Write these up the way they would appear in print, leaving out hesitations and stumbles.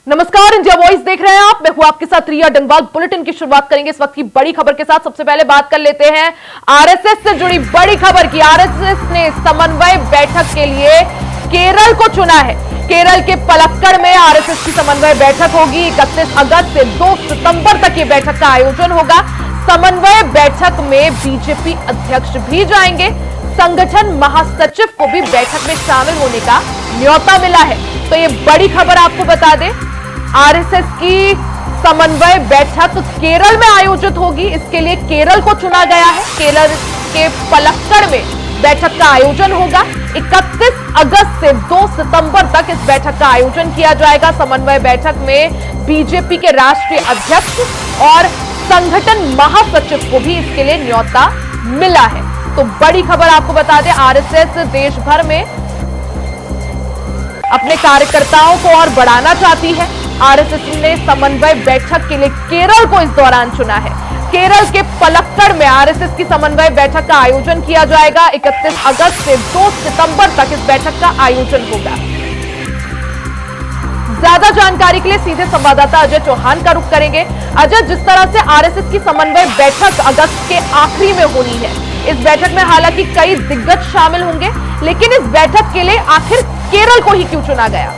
नमस्कार, India voice देख रहे हैं आप। मैं हूं आपके साथ रिया डंगवाल। बुलेटिन की शुरुआत करेंगे इस वक्त की बड़ी खबर के साथ। सबसे पहले बात कर लेते हैं आरएसएस से जुड़ी बड़ी खबर की। आरएसएस ने समन्वय बैठक के लिए केरल को चुना है। केरल के पलक्कड़ में आरएसएस की समन्वय बैठक होगी। 31 अगस्त से 2 सितंबर तक ये बैठक का आयोजन होगा। समन्वय बैठक में बीजेपी अध्यक्ष भी जाएंगे। संगठन महासचिव को भी बैठक में शामिल होने का न्योता मिला है। तो ये बड़ी खबर आपको बता दें, आरएसएस की समन्वय बैठक केरल में आयोजित होगी। इसके लिए केरल को चुना गया है। केरल के पलक्कड़ में बैठक का आयोजन होगा। 31 अगस्त से 2 सितंबर तक इस बैठक का आयोजन किया जाएगा। समन्वय बैठक में बीजेपी के राष्ट्रीय अध्यक्ष और संगठन महासचिव को भी इसके लिए न्योता मिला है। तो बड़ी खबर आपको बता दें, आरएसएस देश भर में अपने कार्यकर्ताओं को और बढ़ाना चाहती है। आरएसएस ने समन्वय बैठक के लिए केरल को इस दौरान चुना है। केरल के पलक्कड़ में आरएसएस की समन्वय बैठक का आयोजन किया जाएगा। 31 अगस्त से 2 सितंबर तक इस बैठक का आयोजन होगा। ज्यादा जानकारी के लिए सीधे संवाददाता अजय चौहान का रुख करेंगे। अजय, जिस तरह से आरएसएस की समन्वय बैठक अगस्त के आखिरी में होनी है, इस बैठक में हालांकि कई दिग्गज शामिल होंगे, लेकिन इस बैठक के लिए आखिर केरल को ही क्यों चुना गया?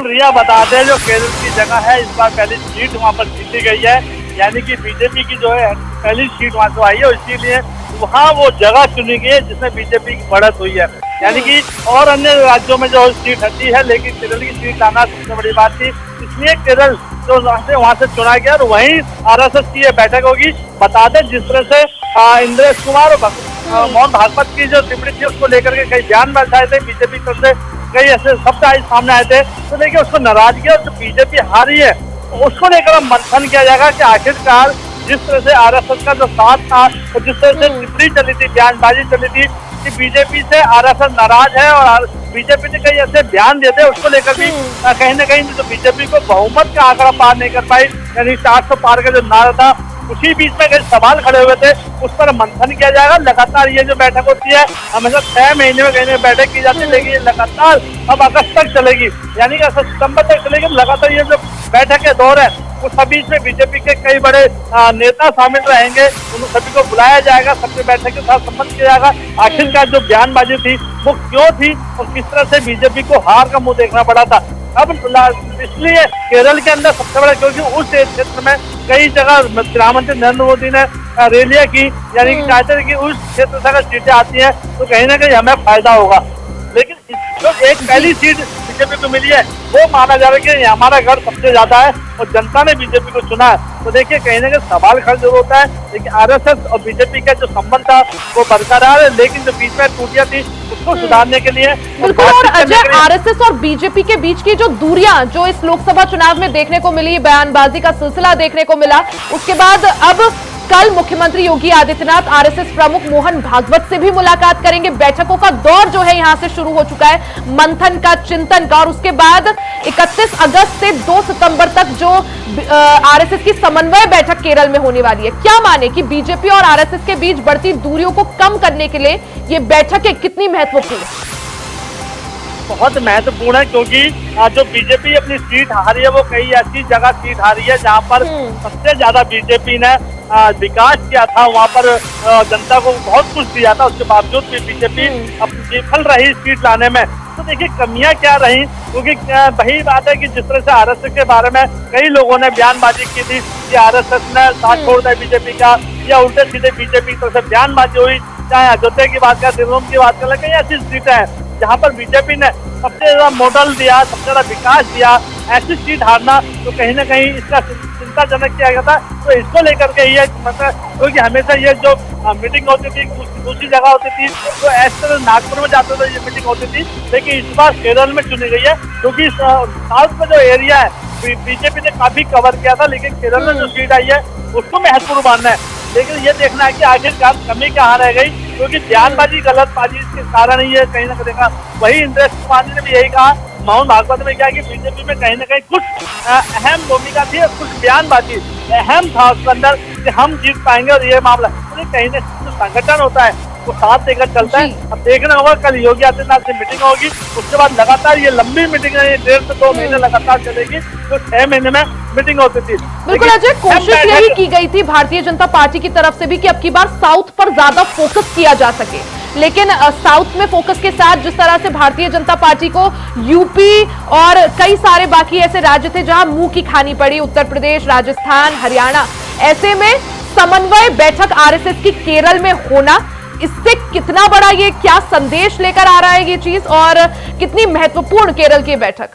रिया बता दें, जो केरल की जगह है, इस बार पहली सीट वहां पर जीती गई है। यानी कि बीजेपी की जो है पहली सीट वहां से आई है, इसीलिए वहां वो जगह चुनी गई है जिसमें बीजेपी की बढ़त हुई है। यानी कि और अन्य राज्यों में जो सीट हटी है, लेकिन केरल की सीट लाना सबसे बड़ी बात थी। इसलिए केरल जो वहां से चुना गया और वहीं आरएसएस की ये बैठक होगी। बता दें, जिस तरह से इंद्रेश कुमार और मोहन भागवत की जो टिप्पणी थी, उसको लेकर के कई बयान बैठाए थे बीजेपी तरफ से, कई ऐसे शब्द आज सामने आए थे। तो देखिए, उसको नाराजगी और जो बीजेपी हारी है उसको लेकर अब मंथन किया जाएगा कि आखिरकार जिस तरह से आरएसएस का जो साथ था, जिस तरह से टिप्पणी चली थी, बयानबाजी चली थी कि बीजेपी से आरएसएस नाराज है और बीजेपी ने कई ऐसे बयान दिए थे, उसको लेकर भी कहीं ना कहीं तो बीजेपी को बहुमत का आंकड़ा पार नहीं कर पाई। यानी 400 पार का जो नारा था, उसी बीच में कई सवाल खड़े हुए थे, उस पर मंथन किया जाएगा। लगातार ये जो बैठक होती है, हमेशा 6 महीने में कहीं बैठक की जाती है, लेकिन ये लगातार अब अगस्त तक चलेगी, यानी कि सितंबर तक चलेगी। लगातार ये जो बैठक के दौर है, उस बीच में बीजेपी के कई बड़े नेता शामिल रहेंगे। उन सभी को बुलाया जाएगा, सबसे बैठक के साथ संबंध किया जाएगा। आखिरकार जो बयानबाजी थी वो क्यों थी और किस तरह से बीजेपी को हार का मुंह देखना पड़ा था। अब इसलिए केरल के अंदर सबसे बड़ा, क्योंकि उस क्षेत्र में कई जगह प्रधानमंत्री नरेंद्र मोदी ने रैलियां की, यानी कि चाहते थे कि उस क्षेत्र से अगर सीटें आती हैं तो कहीं ना कहीं हमें फायदा होगा। लेकिन जो एक पहली सीट बीजेपी को मिली है, वो माना जा रहा है कि हमारा गढ़ सबसे ज्यादा है और जनता ने बीजेपी को चुना है। तो देखिए, कहीं ना कहीं सवाल खड़ा जरूर होता है, लेकिन आरएसएस और बीजेपी का जो संबंध था वो बरकरार है, लेकिन जो बीच में टूटियां थी उसको सुधारने के लिए बिल्कुल। और अजय, आरएसएस और बीजेपी के बीच की जो दूरियां जो इस लोकसभा चुनाव में देखने को मिली, बयानबाजी का सिलसिला देखने को मिला, उसके बाद अब कल मुख्यमंत्री योगी आदित्यनाथ आरएसएस प्रमुख मोहन भागवत से भी मुलाकात करेंगे। बैठकों का दौर जो है यहां से शुरू हो चुका है, मंथन का, चिंतन का। और उसके बाद 31 अगस्त से 2 सितंबर तक जो आरएसएस की समन्वय बैठक केरल में होने वाली है। क्या माने कि बीजेपी और आरएसएस के बीच बढ़ती दूरियों को कम करने के लिए ये बैठकें कितनी महत्वपूर्ण है? बहुत महत्वपूर्ण है, क्योंकि जो बीजेपी अपनी सीट हारी है, वो कई ऐसी जगह सीट हारी है जहां पर सबसे ज्यादा बीजेपी ने विकास किया था, वहां पर जनता को बहुत कुछ दिया था। उसके बावजूद भी बीजेपी अपनी विफल रही सीट लाने में। तो देखिए, कमियां क्या रही, क्योंकि वही बात है कि जिस तरह से आरएसएस के बारे में कई लोगों ने बयानबाजी की थी कि आरएसएस ने साथ छोड़ दिया बीजेपी का, या उल्टे सीधे बीजेपी की तरफ से बयानबाजी हुई। चाहे अयोध्या की बात करें, दिल्ली की बात करें, कई ऐसी सीटें हैं जहाँ पर बीजेपी ने सबसे ज्यादा मॉडल दिया, सबसे ज्यादा विकास दिया। ऐसी सीट हारना तो कहीं ना कहीं इसका चिंताजनक किया गया था। तो इसको लेकर के ये मतलब, क्योंकि हमेशा ये जो मीटिंग होती थी दूसरी जगह होती थी, तो ऐसे तरह नागपुर में जाते थे ये मीटिंग होती थी, लेकिन इस बार केरल में चुनी गई है, क्योंकि साउथ में जो एरिया है बीजेपी ने काफी कवर किया था, लेकिन केरल में जो सीट आई है उसको महत्वपूर्ण मानना है। लेकिन ये देखना है कि आखिरकार कमी कहाँ रह गई, क्योंकि बयानबाजी गलतबाजी के कारण ही ये कहीं ना कहीं। वही इंद्रेश कुमार ने भी यही कहा, मोहन भागवत में क्या कि बीजेपी में कहीं ना कहीं कुछ अहम भूमिका थी और कुछ बयानबाजी अहम था उसके अंदर कि हम जीत पाएंगे और ये मामला, तो कहीं ना कहीं संगठन होता है वो साथ लेकर चलता है। अब देखना होगा कल योगी आदित्यनाथ से मीटिंग होगी, उसके बाद लगातार ये लंबी मीटिंग है, 1.5 से 2 महीने लगातार चलेगी, तो 6 महीने में मीटिंग होती थी। बिल्कुल अजय, कोशिश यही की गई थी भारतीय जनता पार्टी की तरफ से भी कि अब की बार साउथ पर ज्यादा फोकस किया जा सके, लेकिन साउथ में फोकस के साथ जिस तरह से भारतीय जनता पार्टी को यूपी और कई सारे बाकी ऐसे राज्य थे जहां मुंह की खानी पड़ी, उत्तर प्रदेश, राजस्थान, हरियाणा, ऐसे में समन्वय बैठक आरएसएस की केरल में होना, इससे कितना बड़ा ये क्या संदेश लेकर आ रहा है ये चीज, और कितनी महत्वपूर्ण केरल की बैठक?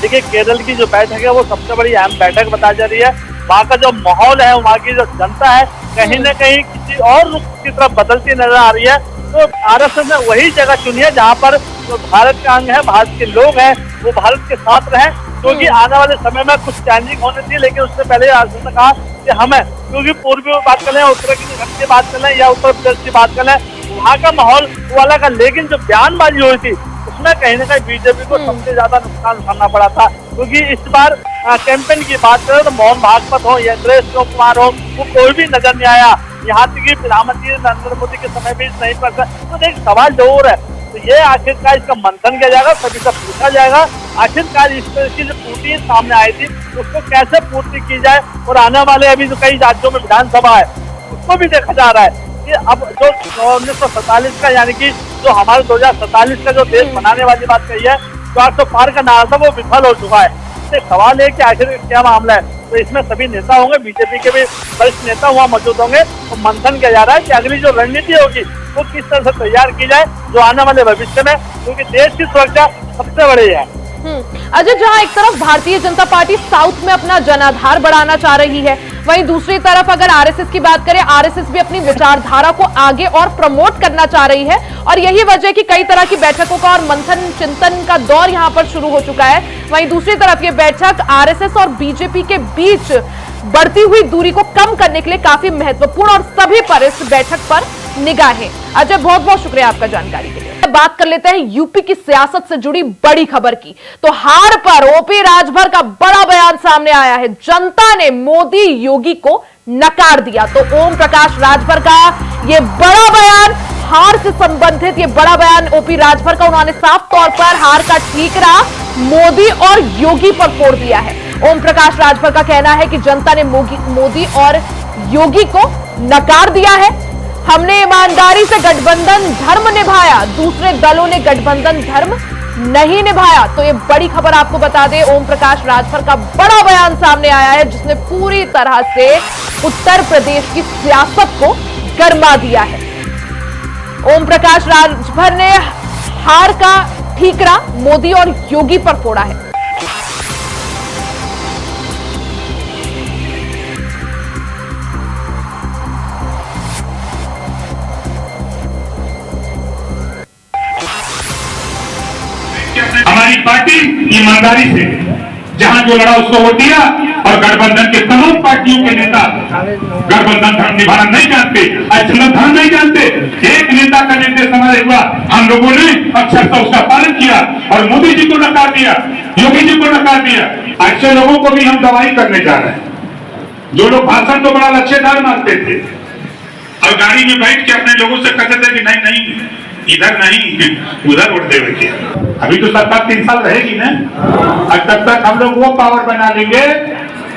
देखिए, केरल की जो बैठक है वो सबसे बड़ी अहम बैठक बताई जा रही है। वहाँ का जो माहौल है, वहाँ की जो जनता है, कहीं न कहीं किसी और रुख की तरफ बदलती नजर आ रही है। तो आरएसएस ने वही जगह चुनी है जहाँ पर जो भारत का अंग है, भारत के लोग हैं, वो भारत के साथ रहें, क्योंकि आने वाले समय में कुछ चेंजिंग होनी थी। लेकिन उससे पहले आरएसएस ने कहा कि हमें, क्योंकि पूर्वी में बात कर लें, उत्तराखंड की बात कर लें या उत्तर प्रदेश की बात कर लें, वहाँ का माहौल वो अलग है। लेकिन जो बयानबाजी हुई थी उसमें कहीं ना कहीं बीजेपी को सबसे ज्यादा नुकसान उठाना पड़ा था, क्योंकि इस बार कैंपेन की बात करें तो मोहन भागवत हो या सुरेश कुमार हो, वो कोई भी नजर नहीं आया। यहाँ तक कि प्रधानमंत्री नरेंद्र मोदी के समय भी नहीं पड़ता। तो एक सवाल जरूर है, तो ये आखिरकार इसका मंथन किया जाएगा, सभी से पूछा जाएगा आखिरकार इस तरह की जो पूर्ति सामने आई थी उसको कैसे पूर्ति की जाए। और आने वाले अभी जो कई राज्यों में विधानसभा है उसको भी देखा जा रहा है कि अब जो 1947 का, यानी कि जो हमारे 2047 का जो देश बनाने वाली बात कही है, 400 पार का नारा था, वो विफल हो चुका है। तो सवाल है कि आखिर क्या मामला है। तो इसमें सभी नेता होंगे, बीजेपी के भी वरिष्ठ नेता वहाँ मौजूद होंगे, तो मंथन किया जा रहा है कि अगली जो रणनीति होगी वो किस तरह से तैयार की जाए जो आने वाले भविष्य में, क्योंकि देश की सुरक्षा सबसे बड़ी है। अजय, जहां एक तरफ भारतीय जनता पार्टी साउथ में अपना जनाधार बढ़ाना चाह रही है, वहीं दूसरी तरफ अगर आरएसएस की बात करें, आरएसएस भी अपनी विचारधारा को आगे और प्रमोट करना चाह रही है, और यही वजह है कि कई तरह की बैठकों का और मंथन चिंतन का दौर यहां पर शुरू हो चुका है। वहीं दूसरी तरफ ये बैठक आरएसएस और बीजेपी के बीच बढ़ती हुई दूरी को कम करने के लिए काफी महत्वपूर्ण, और सभी पर इस बैठक पर निगाहें। अजय, बहुत बहुत शुक्रिया आपका जानकारी के लिए। बात कर लेते हैं यूपी की सियासत से जुड़ी बड़ी खबर की। तो हार पर ओपी राजभर का बड़ा बयान सामने आया है, जनता ने मोदी योगी को नकार दिया। तो ओम प्रकाश राजभर का ये बड़ा बयान, हार से संबंधित ये बड़ा बयान ओपी राजभर का, उन्होंने साफ तौर पर हार का ठीकरा मोदी और योगी पर फोड़ दिया है। ओम प्रकाश राजभर का कहना है कि जनता ने मोदी और योगी को नकार दिया है। हमने ईमानदारी से गठबंधन धर्म निभाया, दूसरे दलों ने गठबंधन धर्म नहीं निभाया। तो ये बड़ी खबर आपको बता दें, ओम प्रकाश राजभर का बड़ा बयान सामने आया है जिसने पूरी तरह से उत्तर प्रदेश की सियासत को गरमा दिया है। ओम प्रकाश राजभर ने हार का ठीकरा मोदी और योगी पर फोड़ा है। हमारी पार्टी ईमानदारी से जहां जो लड़ा उसको वोट दिया, और गठबंधन के तमाम पार्टियों के नेता गठबंधन धर्म निभाना नहीं जानते, अक्षर धर्म नहीं जानते। एक नेता का निर्देश हमारे हुआ, हम लोगों ने अक्षरशः उसका पालन किया और मोदी जी को नकार दिया, योगी जी को नकार दिया। ऐसे लोगों को भी हम दवाई करने जा रहे हैं, जो लोग भाषण तो बड़ा लच्छेदार मारते थे और गाड़ी में बैठ के अपने लोगों से कहते थे कि नहीं नहीं इधर नहीं उधर वोट देवे के। अभी तो सरकार 3 साल रहेगी ना, और तब तक हम लोग वो पावर बना लेंगे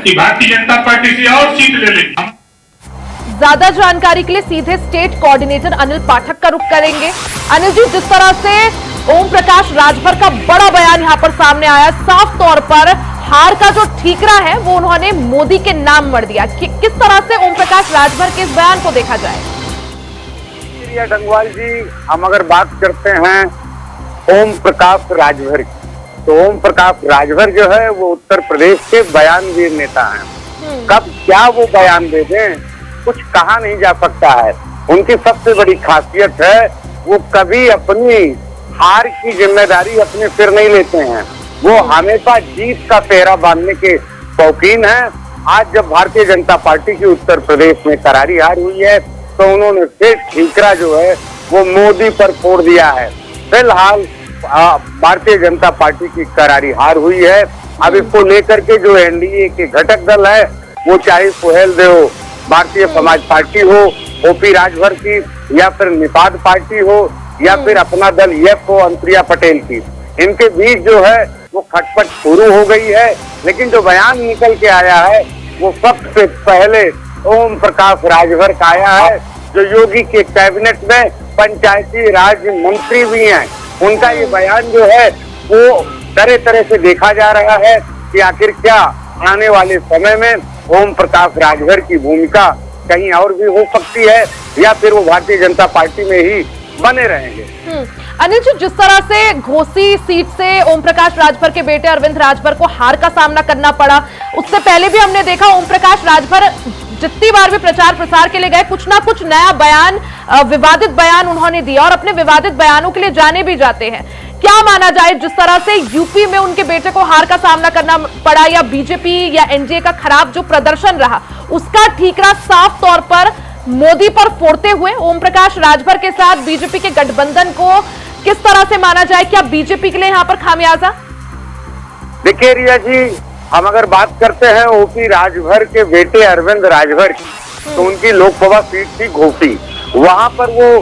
कि भारतीय जनता पार्टी से और सीट ले लेंगे। ज्यादा जानकारी के लिए सीधे स्टेट कोऑर्डिनेटर अनिल पाठक का रुख करेंगे। अनिल जी, जिस तरह से ओम प्रकाश राजभर का बड़ा बयान यहां पर सामने आया, साफ तौर पर हार का जो ठीकरा है वो उन्होंने मोदी के नाम मढ़ दिया। किस तरह से ओम प्रकाश राजभर के इस बयान को देखा जाए? डंगवाल जी, हम अगर बात करते हैं ओम प्रकाश राजभर की, तो ओम प्रकाश राजभर जो है वो उत्तर प्रदेश के बयानवीर नेता हैं। कब क्या वो बयान दे दें कुछ कहा नहीं जा सकता है। उनकी सबसे बड़ी खासियत है वो कभी अपनी हार की जिम्मेदारी अपने सिर नहीं लेते हैं, वो हमेशा जीत का सेहरा बांधने के शौकीन हैं। आज जब भारतीय जनता पार्टी की उत्तर प्रदेश में करारी हार हुई है तो उन्होंने फिर ठीकरा जो है वो मोदी पर फोड़ दिया है। फिलहाल भारतीय जनता पार्टी की करारी हार हुई है। अब इसको लेकर के जो एनडीए के घटक दल है, वो चाहे सुहेलदेव भारतीय समाज पार्टी हो ओपी राजभर की, या फिर निषाद पार्टी हो, या फिर अपना दल यफ हो अनुप्रिया पटेल की, इनके बीच जो है वो खटपट शुरू हो गई है। लेकिन जो बयान निकल के आया है वो सबसे पहले ओम प्रकाश राजभर का आया है, जो योगी के कैबिनेट में पंचायती राज मंत्री भी हैं। उनका ये बयान जो है वो तरह तरह से देखा जा रहा है कि आखिर क्या आने वाले समय में ओम प्रकाश राजभर की भूमिका कहीं और भी हो सकती है, या फिर वो भारतीय जनता पार्टी में ही बने रहेंगे। अनिल जी, जिस तरह से घोसी सीट से ओम प्रकाश राजभर के बेटे अरविंद राजभर को हार का सामना करना पड़ा, उससे पहले भी हमने देखा ओम प्रकाश राजभर जितनी बार भी प्रचार प्रसार के लिए गए कुछ ना कुछ नया बयान, विवादित बयान उन्होंने दिया और अपने विवादित बयानों के लिए जाने भी जाते हैं। क्या माना जाए, जिस तरह से यूपी में उनके बेटे को हार का सामना करना पड़ा, या बीजेपी या एनडीए का खराब जो प्रदर्शन रहा उसका ठीकरा साफ तौर पर मोदी पर फोड़ते हुए ओम प्रकाश राजभर के साथ बीजेपी के गठबंधन को किस तरह से माना जाए? क्या बीजेपी के लिए यहाँ पर खामियाजा? देखिए रिया जी, हम अगर बात करते हैं ओपी राजभर के बेटे अरविंद राजभर की, तो उनकी लोकसभा सीट थी घोसी। वहां पर वो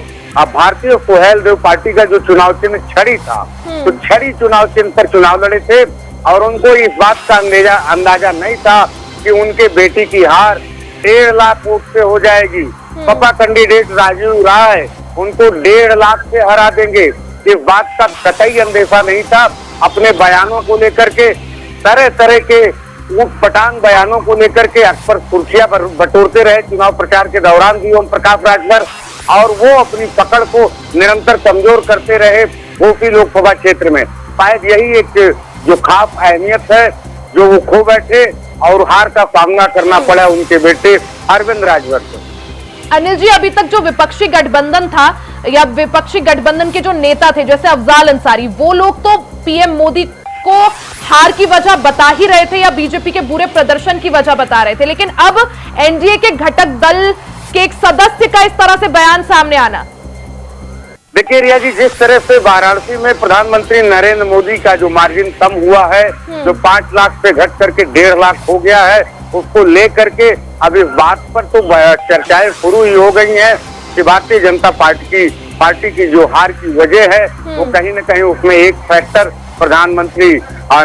भारतीय सुहेल देव पार्टी का जो चुनाव चिन्ह छड़ी था, तो छड़ी चुनाव चिन्ह पर चुनाव लड़े थे और उनको इस बात का अंदाजा नहीं था कि उनके बेटी की हार 1.5 लाख वोट से हो जाएगी। पापा कैंडिडेट राजीव राय उनको 1.5 लाख से हरा देंगे, इस बात का कतई अंदेशा नहीं था। अपने बयानों को लेकर के तरह तरह के ऊटपटांग बयानों को लेकर के अक्सर सुर्खियां बटोरते रहे चुनाव प्रचार के दौरान भी ओम प्रकाश राजभर, और वो अपनी पकड़ को निरंतर कमजोर करते रहे घोसी लोकसभा क्षेत्र में। शायद यही एक जो खास अहमियत है जो वो खो बैठे और हार का सामना करना पड़ा उनके बेटे अरविंद राजभर को। अनिल जी, अभी तक जो विपक्षी गठबंधन था या विपक्षी गठबंधन के जो नेता थे जैसे अफजाल अंसारी, वो लोग तो पीएम मोदी को हार की वजह बता ही रहे थे या बीजेपी के बुरे प्रदर्शन की वजह बता रहे थे, लेकिन अब एनडीए के घटक दल के एक सदस्य का इस तरह से बयान सामने आना। देखिए रिया जी, जिस तरह से वाराणसी में प्रधानमंत्री नरेंद्र मोदी का जो मार्जिन कम हुआ है, जो 5 लाख से घट करके 1.5 लाख हो गया है, उसको लेकर के अब इस बात पर तो चर्चाएं शुरू ही हो गई हैं कि भारतीय जनता पार्टी की जो हार की वजह है वो कहीं न कहीं उसमें एक फैक्टर प्रधानमंत्री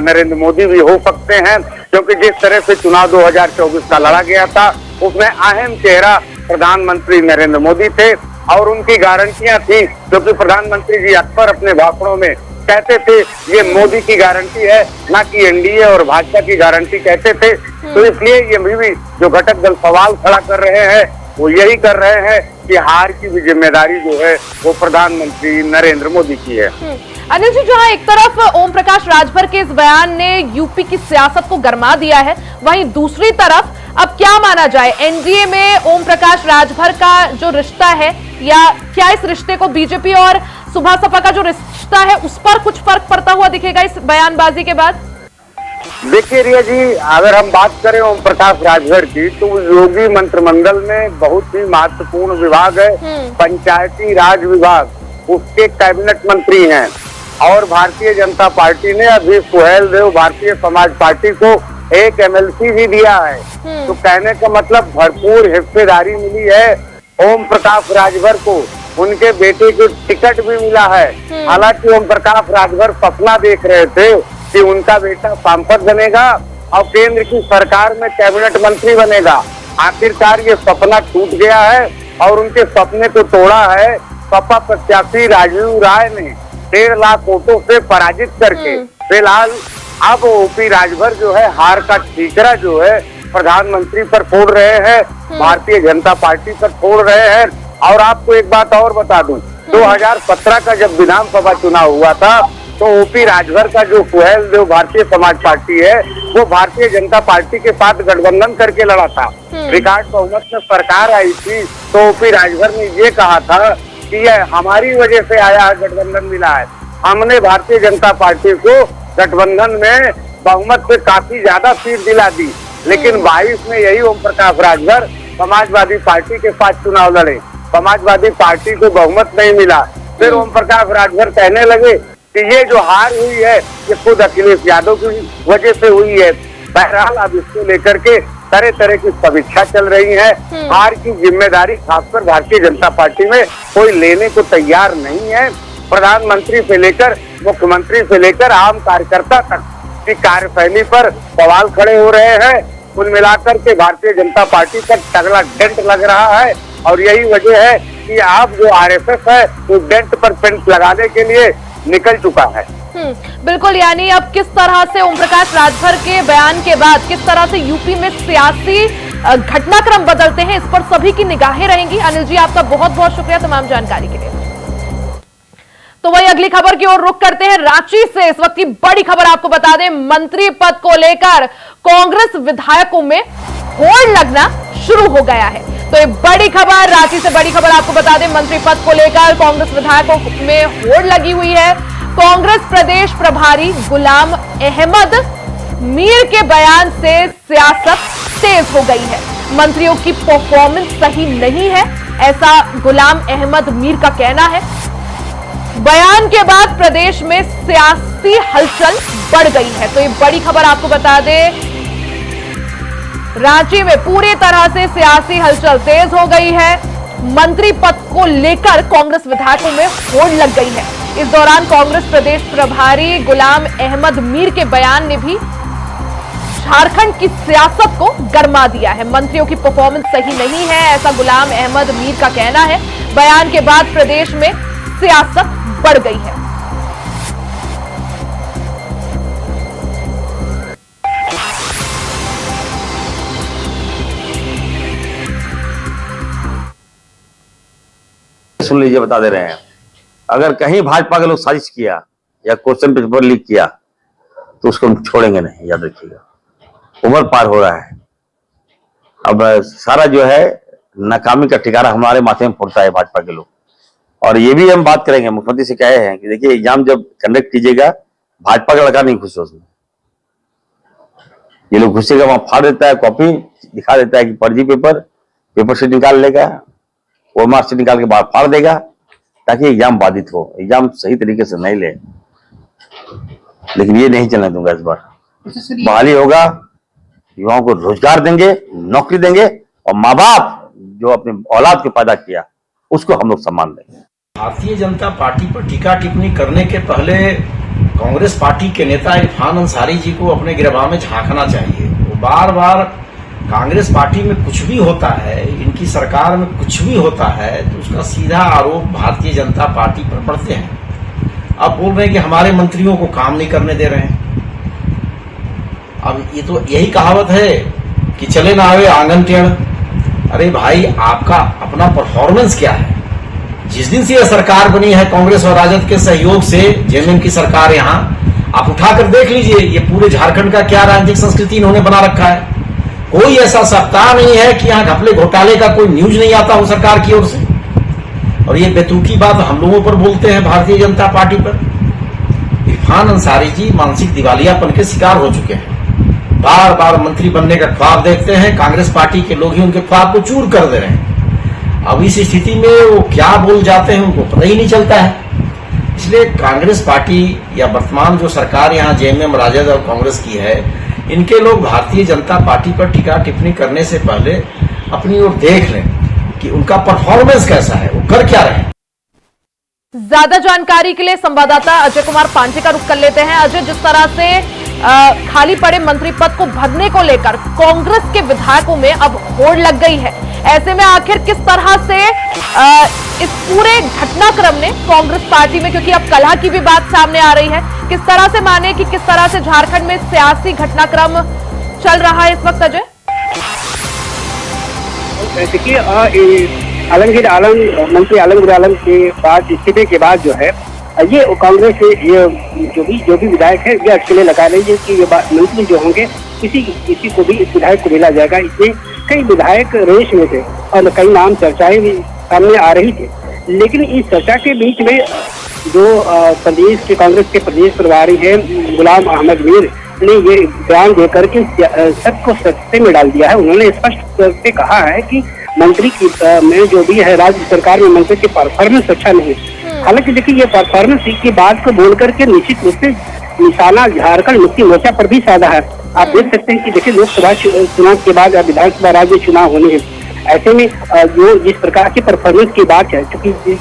नरेंद्र मोदी भी हो सकते हैं, क्योंकि जिस तरह से चुनाव 2024 का लड़ा गया था उसमें अहम चेहरा प्रधानमंत्री नरेंद्र मोदी थे और उनकी गारंटियां थी, क्योंकि प्रधानमंत्री जी अक्सर अपने भाषणों में कहते थे ये मोदी की गारंटी है, ना कि एनडीए और भाजपा की गारंटी कहते थे। तो इसलिए ये भी जो घटक दल सवाल खड़ा कर रहे हैं वो यही कर रहे हैं कि हार की भी जिम्मेदारी जो है वो प्रधानमंत्री नरेंद्र मोदी की है। अनिल जी, जहां एक तरफ ओम प्रकाश राजभर के इस बयान ने यूपी की सियासत को गरमा दिया है, वहीं दूसरी तरफ अब क्या माना जाए, एनडीए में ओम प्रकाश राजभर का जो रिश्ता है या क्या इस रिश्ते को बीजेपी और सुभाष सपा का जो रिश्ता है उस पर कुछ फर्क पड़ता हुआ दिखेगा इस बयानबाजी के बाद? देखिए रिया जी, अगर हम बात करें ओम प्रकाश राजभर की, तो योगी मंत्रिमंडल में बहुत ही महत्वपूर्ण विभाग है पंचायती राज विभाग, उसके कैबिनेट मंत्री हैं और भारतीय जनता पार्टी ने अभी सुहेल देव भारतीय समाज पार्टी को एक एमएलसी भी दिया है। तो कहने का मतलब भरपूर हिस्सेदारी मिली है ओम प्रकाश राजभर को, उनके बेटे को टिकट भी मिला है। हालांकि ओम प्रकाश राजभर सपना देख रहे थे कि उनका बेटा सांसद बनेगा और केंद्र की सरकार में कैबिनेट मंत्री बनेगा। आखिरकार ये सपना टूट गया है और उनके सपने को तोड़ा है सपा प्रत्याशी राजीव राय ने 1.5 लाख वोटों से पराजित करके। फिलहाल अब ओपी राजभर जो है हार का ठीकरा जो है प्रधानमंत्री पर फोड़ रहे हैं, भारतीय जनता पार्टी पर फोड़ रहे हैं। और आपको एक बात और बता दूं, 2017 का जब विधानसभा चुनाव हुआ था तो ओपी राजभर का जो सुहेल देव भारतीय समाज पार्टी है वो भारतीय जनता पार्टी के साथ गठबंधन करके लड़ा था। रिकॉर्ड बहुमत में सरकार आई थी तो ओपी राजभर ने ये कहा था कि यह हमारी वजह से आया है, गठबंधन मिला है। हमने भारतीय जनता पार्टी को गठबंधन में बहुमत से काफी ज्यादा सीट दिला दी, लेकिन 22 में यही ओम प्रकाश राजभर समाजवादी पार्टी के साथ चुनाव लड़े, समाजवादी पार्टी को बहुमत नहीं मिला। फिर ओम प्रकाश राजभर कहने लगे कि ये जो हार हुई है ये खुद अखिलेश यादव की वजह से हुई है। बहरहाल अब इसको लेकर के तरह तरह की समीक्षा चल रही है। हार की जिम्मेदारी खासकर भारतीय जनता पार्टी में कोई लेने को तैयार नहीं है। प्रधानमंत्री से लेकर मुख्यमंत्री से लेकर आम कार्यकर्ता तक की कार्यशैली पर सवाल खड़े हो रहे हैं। कुल मिलाकर के भारतीय जनता पार्टी पर तगड़ा डेंट लग रहा है और यही वजह है कि आप जो आरएसएस है वो डेंट पर पेंट लगाने के लिए निकल चुका है। बिल्कुल, यानी अब किस तरह से ओम प्रकाश राजभर के बयान के बाद किस तरह से यूपी में सियासी घटनाक्रम बदलते हैं, इस पर सभी की निगाहें रहेंगी। अनिल जी, आपका बहुत बहुत शुक्रिया तमाम जानकारी के लिए। तो वही अगली खबर की ओर रुख करते हैं रांची से। इस वक्त की बड़ी खबर आपको बता दें, मंत्री पद को लेकर कांग्रेस विधायकों में होड़ लगना शुरू हो गया है। तो ये बड़ी खबर रांची से, बड़ी खबर आपको बता दें, मंत्री पद को लेकर कांग्रेस विधायकों में होड़ लगी हुई है। कांग्रेस प्रदेश प्रभारी गुलाम अहमद मीर के बयान से सियासत तेज हो गई है। मंत्रियों की परफॉर्मेंस सही नहीं है, ऐसा गुलाम अहमद मीर का कहना है। बयान के बाद प्रदेश में सियासी हलचल बढ़ गई है। तो ये बड़ी खबर आपको बता दें, रांची में पूरी तरह से सियासी हलचल तेज हो गई है। मंत्री पद को लेकर कांग्रेस विधायकों में होड़ लग गई है। इस दौरान कांग्रेस प्रदेश प्रभारी गुलाम अहमद मीर के बयान ने भी झारखंड की सियासत को गरमा दिया है। मंत्रियों की परफॉर्मेंस सही नहीं है, ऐसा गुलाम अहमद मीर का कहना है। बयान के बाद प्रदेश में सियासत बढ़ गई है। सुन लीजिए, बता दे रहे हैं, अगर कहीं भाजपा के लोग साजिश किया या क्वेश्चन पेपर लीक किया तो उसको हम छोड़ेंगे नहीं, याद रखिएगा। उम्र पार हो रहा है, अब सारा जो है नाकामी का ठिकाना हमारे माथे में फोड़ता है भाजपा के लोग। और ये भी हम बात करेंगे, मुख्यमंत्री से कहे हैं कि देखिए एग्जाम जब कंडक्ट कीजिएगा, भाजपा का लड़का नहीं घुस उसमें। ये लोग घुसेगा, वहां फाड़ देता है, कॉपी दिखा देता है कि फर्जी पेपर से निकाल लेगा, वो मार्क्स से निकाल के बाहर फाड़ देगा ताकि एग्जाम बाधित हो, एग्जाम सही तरीके से नहीं ले। लेकिन ये नहीं चलने दूंगा इस बार। बहाली होगा, युवाओं को रोजगार देंगे, नौकरी देंगे और माँ बाप जो अपने औलाद को पैदा किया उसको हम लोग सम्मान देंगे। भारतीय जनता पार्टी पर टीका टिप्पणी करने के पहले कांग्रेस पार्टी के नेता इरफान अंसारी जी को अपने गिरबान में झांकना चाहिए। वो बार बार कांग्रेस पार्टी में कुछ भी होता है, इनकी सरकार में कुछ भी होता है तो उसका सीधा आरोप भारतीय जनता पार्टी पर पड़ते हैं। अब बोल रहे हैं कि हमारे मंत्रियों को काम नहीं करने दे रहे हैं। अब ये तो यही कहावत है कि चले ना आवे आंगन टेढ़। अरे भाई, आपका अपना परफॉर्मेंस क्या है? जिस दिन से यह सरकार बनी है कांग्रेस और राजद के सहयोग से, जेएमएम की सरकार, यहाँ आप उठाकर देख लीजिए, ये पूरे झारखंड का क्या राजनीतिक संस्कृति इन्होंने बना रखा है। कोई ऐसा सप्ताह नहीं है कि यहाँ घपले घोटाले का कोई न्यूज नहीं आता हो सरकार की ओर से। और ये बेतुकी बात हम लोगों पर बोलते हैं भारतीय जनता पार्टी पर। इरफान अंसारी जी मानसिक दिवालियापन के शिकार हो चुके हैं। बार बार मंत्री बनने का ख्वाब देखते हैं, कांग्रेस पार्टी के लोग ही उनके ख्वाब को चूर कर दे रहे हैं। अब इस स्थिति में वो क्या बोल जाते हैं उनको पता ही नहीं चलता है। इसलिए कांग्रेस पार्टी या वर्तमान जो सरकार यहाँ जेएमएम, राजद और कांग्रेस की है, इनके लोग भारतीय जनता पार्टी पर टीका टिप्पणी करने से पहले अपनी ओर देख लें कि उनका परफॉर्मेंस कैसा है, वो कर क्या रहे। ज्यादा जानकारी के लिए संवाददाता अजय कुमार पांडे का रुख कर लेते हैं। अजय, जिस तरह से खाली पड़े मंत्री पद को भरने को लेकर कांग्रेस के विधायकों में अब होड़ लग गई है, ऐसे में आखिर किस तरह से इस पूरे घटनाक्रम ने कांग्रेस पार्टी में, क्योंकि अब कलह की भी बात सामने आ रही है, किस तरह से माने कि किस तरह से झारखंड में सियासी घटनाक्रम चल रहा है इस वक्त? अजय, देखिए, आलमगीर आलम, मंत्री आलमगीर आलम के बाद इस्तीफे के बाद जो है ये कांग्रेस ये जो भी विधायक है ये अटकलें लगा रही है कि ये मंत्री जो होंगे किसी को भी इस विधायक को मिला जाएगा। इसमें कई विधायक रेस में थे और कई नाम चर्चाएं भी सामने आ रही थी। लेकिन इस चर्चा के बीच में जो प्रदेश के कांग्रेस के प्रदेश प्रभारी है गुलाम अहमद मीर ने ये बयान देकर के सबको सत्ते में डाल दिया है। उन्होंने स्पष्ट तौर पे कहा है कि मंत्री की में जो भी है राज्य सरकार में मंत्री की परफॉर्मेंस अच्छा नहीं है। हालांकि देखिए, ये परफॉर्मेंस की बात को बोल करके निश्चित रूप से निशाना झारखंड मुक्ति मोर्चा पर भी साधा है। आप देख सकते हैं कि देखिए लोकसभा चुनाव के बाद विधानसभा राज्य चुनाव होने हैं। ऐसे में जो जिस प्रकार की परफॉर्मेंस की बात है, क्योंकि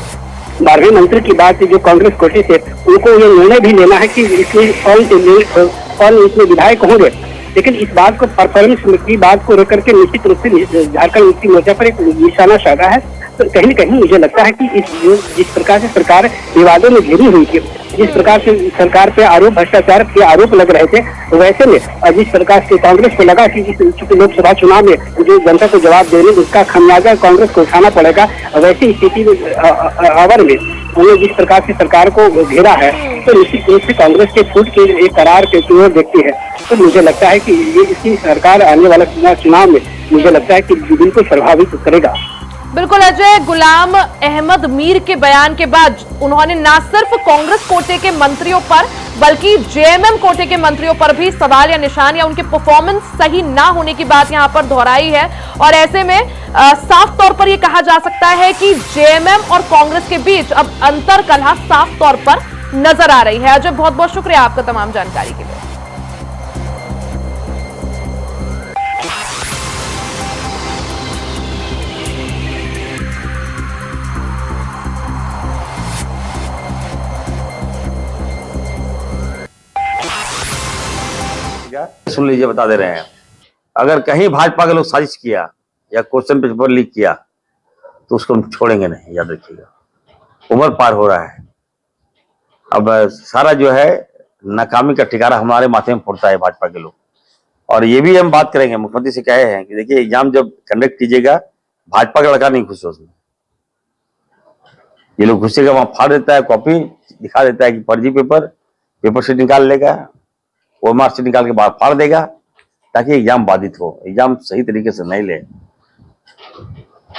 12वें मंत्री की बात है जो कांग्रेस कोटे से, उनको ये निर्णय भी लेना है कि इसमें कौन इसमें विधायक होंगे। लेकिन इस बात को परफॉर्मेंस की बात को लेकर के निश्चित रूप से झारखंड मुक्ति मोर्चा पर एक निशाना साधा है। तो कहीं न कहीं मुझे लगता है कि जिस प्रकार से सरकार विवादों में घिरी हुई थी, जिस प्रकार से सरकार पे भ्रष्टाचार के आरोप लग रहे थे, वैसे में जिस प्रकार से कांग्रेस को लगा कि चूंकि लोकसभा चुनाव में जो जनता को जवाब देने उसका खामियाजा कांग्रेस को उठाना पड़ेगा, वैसी स्थिति में आवर में उन्होंने जिस प्रकार से सरकार को घेरा है, तो निश्चित रूप से कांग्रेस के फूट के एक करार के ओर देखती है। तो मुझे लगता है कि ये इसकी सरकार आने वाला चुनाव में मुझे लगता है कि बिल्कुल प्रभावित करेगा। बिल्कुल अजय, गुलाम अहमद मीर के बयान के बाद उन्होंने न सिर्फ कांग्रेस कोटे के मंत्रियों पर बल्कि जेएमएम कोटे के मंत्रियों पर भी सवाल या निशान या उनके परफॉर्मेंस सही ना होने की बात यहां पर दोहराई है। और ऐसे में साफ तौर पर यह कहा जा सकता है कि जेएमएम और कांग्रेस के बीच अब अंतर कलह साफ तौर पर नजर आ रही है। अजय, बहुत बहुत शुक्रिया आपका तमाम जानकारी के लिए। सुन लीजिए, बता दे रहे हैं, अगर कहीं भाजपा के लोग साजिश किया या क्वेश्चन पेपर लीक किया तो उसको हम छोड़ेंगे नहीं, याद रखिएगा। उम्र पार हो रहा है, अब सारा जो है नाकामी का ठिकाना हमारे माथे में फोड़ता है भाजपा के लोग। और ये भी हम बात करेंगे, मुख्यमंत्री से कहे हैं कि देखिए एग्जाम जब कंडक्ट कीजिएगा, भाजपा का लड़का नहीं घुसे उसमें। ये लोग घुसेगा वहां फाड़ देता है, कॉपी दिखा देता है कि फर्जी पेपर से निकाल लेगा, वो मार्क्स से निकाल के बाहर फाड़ देगा ताकि एग्जाम बाधित हो, एग्जाम सही तरीके से नहीं ले।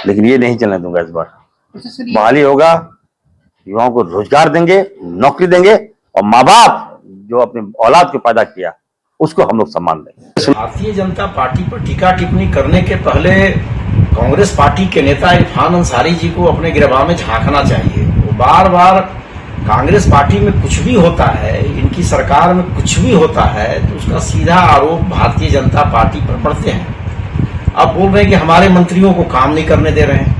लेकिन ये नहीं चलने दूंगा। इस बार बहाली होगा, युवाओं को रोजगार देंगे, नौकरी देंगे, और माँ बाप जो अपने औलाद को पैदा किया उसको हम लोग सम्मान देंगे। भारतीय जनता पार्टी पर टीका टिप्पणी करने के पहले कांग्रेस पार्टी के नेता इरफान अंसारी जी को अपने गिरबान में झांकना चाहिए। वो बार बार कांग्रेस पार्टी में कुछ भी होता है, इनकी सरकार में कुछ भी होता है, तो उसका सीधा आरोप भारतीय जनता पार्टी पर पड़ते हैं। अब बोल रहे हैं कि हमारे मंत्रियों को काम नहीं करने दे रहे हैं।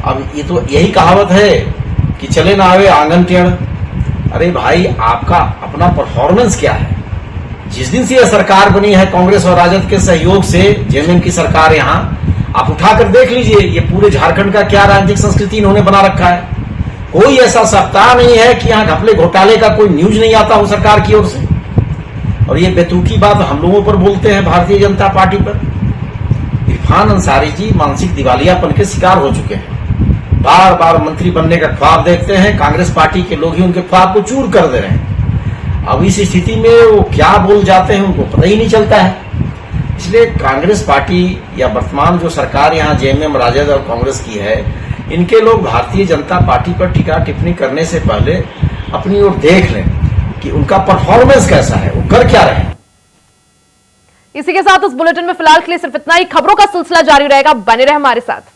अब ये तो यही कहावत है कि चले ना आवे आंगन टेढ़। अरे भाई, आपका अपना परफॉर्मेंस क्या है? जिस दिन से यह सरकार बनी है कांग्रेस और राजद के सहयोग से, जेएमएम की सरकार, यहाँ आप उठाकर देख लीजिए ये पूरे झारखंड का क्या राजनीतिक संस्कृति इन्होंने बना रखा है। कोई ऐसा सप्ताह नहीं है कि यहाँ घपले घोटाले का कोई न्यूज नहीं आता हो सरकार की ओर से। और ये बेतुकी बात हम लोगों पर बोलते हैं, भारतीय जनता पार्टी पर। इरफान अंसारी जी मानसिक दिवालियापन के शिकार हो चुके हैं। बार बार मंत्री बनने का ख्वाब देखते हैं, कांग्रेस पार्टी के लोग ही उनके ख्वाब को चूर कर दे रहे हैं। अब इस स्थिति में वो क्या बोल जाते हैं उनको पता ही नहीं चलता है। इसलिए कांग्रेस पार्टी या वर्तमान जो सरकार यहाँ जेएमएम, राजद और कांग्रेस की है, इनके लोग भारतीय जनता पार्टी पर टीका टिप्पणी करने से पहले अपनी ओर देख लें कि उनका परफॉर्मेंस कैसा है, वो कर क्या रहे हैं। इसी के साथ इस बुलेटिन में फिलहाल के लिए सिर्फ इतना ही। खबरों का सिलसिला जारी रहेगा, बने रहे हमारे साथ।